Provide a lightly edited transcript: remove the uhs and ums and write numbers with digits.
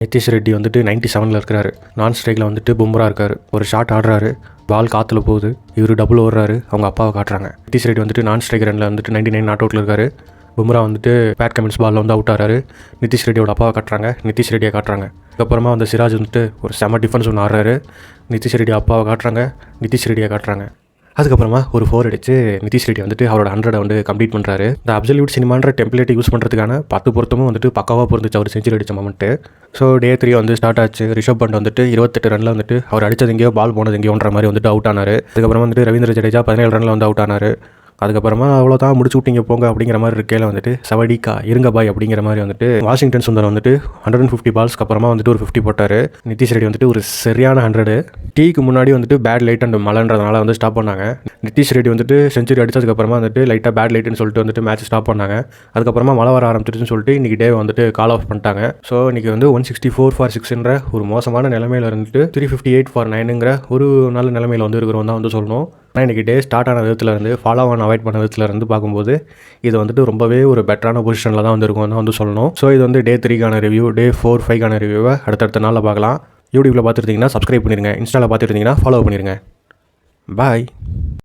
நிதிஷ் ரெட்டி வந்துட்டு 97ல் இருக்கிறாரு. நான் ஸ்ட்ரைக்கில் வந்துட்டு பும்ரா இருக்கார். ஒரு ஷாட் ஆடுறாரு, பால் காற்றுல போகுது, இவர் டபுள் ஓடுறாரு, அவங்க அப்பாவை காட்டுறாங்க. நிதிஷ் ரெட்டி வந்துட்டு நான் ஸ்ட்ரைக் ரனில் வந்துட்டு 99 நாட் அவுட்டில் இருக்காரு. பும்ரா வந்துட்டு பேட் கமின்ஸ் பாலில் வந்து அவுட் ஆகிறாரு. நிதிஷ் ரெட்டியோட அப்பாவை காட்டுறாங்க, நிதிஷ் ரெட்டியை காட்டுறாங்க. அதுக்கப்புறமா வந்து சிராஜ் வந்துட்டு ஒரு செம டிஃபென்ஸ் ஒன்று ஆடுறாரு. நிதிஷ் ரெட்டி அப்பாவை காட்டுறாங்க, நிதிஷ் ரெட்டியை காட்டுறாங்க. அதுக்கப்புறமா ஒரு 4 அடிச்சு நிதிஷ் ரெட்டி வந்துட்டு அவரோட 100 வந்து கம்ப்ளீட் பண்ணுறாரு. இந்த அப்சல்யூட் சினிமான்ற டெம்ப்ளேட்டை யூஸ் பண்ணுறதுக்கான 10 பொருத்தமும் வந்துட்டு பக்காவாக பொருந்துச்சு அவர் செஞ்சுரி அடித்த மொமெண்ட்டு. ஸோ டே 3 வந்து ஸ்டார்ட் ஆச்சு. ரிஷப் பண்ட் வந்துட்டு 28 ரனில் வந்துட்டு அவர் அடித்தது எங்கேயோ பால் போனது எங்கேயோன்ற மாதிரி வந்துட்டு அவுட் ஆனார். அதுக்கப்புறமா வந்துட்டு ரவீந்திர ஜடேஜா 17 ரனில் வந்து அவுட் ஆனார். அதுக்கப்புறமா அவ்வளோதான் முடிச்சு விட்டீங்க போங்க அப்படிங்கிற மாதிரி இருக்கையில் வந்துட்டு சவடிக்கா இருங்க பாய் அப்படிங்கிற மாதிரி வந்துட்டு வாஷிங்டன் சுந்தர் வந்துட்டு 150 பால்ஸ்க்கு அப்புறமா வந்துட்டு ஒரு 50 போட்டார். நிதிஷ் ரெட்டி வந்துட்டு ஒரு சரியான 100. டீக்கு முன்னாடி வந்துட்டு பேட் லைட் அண்ட் மழைன்றதுனால வந்து ஸ்டாப் பண்ணாங்க. நிதிஷ் ரெட்டி வந்துட்டு செஞ்சுரி அடித்ததுக்கப்புறமா வந்துட்டு லைட்டாக பேட் லைட்டுன்னு சொல்லிட்டு வந்துட்டு மேட்ச் ஸ்டாப் பண்ணாங்க. அதுக்கப்புறமா மழை வர ஆரம்பிச்சிருச்சுன்னு சொல்லிட்டு இன்றைக்கி டே வந்துட்டு கால் ஆஃப் பண்ணிட்டாங்க. ஸோ இன்றைக்கி வந்து 164 ஃபார் 6ன்ற ஒரு மோசமான நிலைமையில் இருந்துட்டு 358 ஃபார் 9ங்கிற ஒரு நல்ல நிலைமையில் வந்து இருக்கிறோம் தான் வந்து சொல்லணும். ஆனால் இன்றைக்கி டே ஸ்டார்ட் ஆன விதத்துலேருந்து ஃபாலோ ஆன் அவாய்ட் பண்ண விதத்துலேருந்து பார்க்கும்போது இது வந்துட்டு ரொம்பவே ஒரு பெட்டரான பொசிஷனில் தான் வந்து இருக்கும் தான் வந்து சொல்லணும். ஸோ இது வந்து டே 3க்கான ரிவ்யூ. டே 4, 5க்கான ரிவ்யூவை அடுத்தடுத்த நாளில் பார்க்கலாம். யூடியூப்பில் பார்த்துருந்தீங்கன்னா சப்ஸ்கிரைப் பண்ணிடுங்க, இன்ஸ்டாவில் பார்த்துருந்தீங்கன்னா ஃபாலோ பண்ணிடுங்க. பாய்.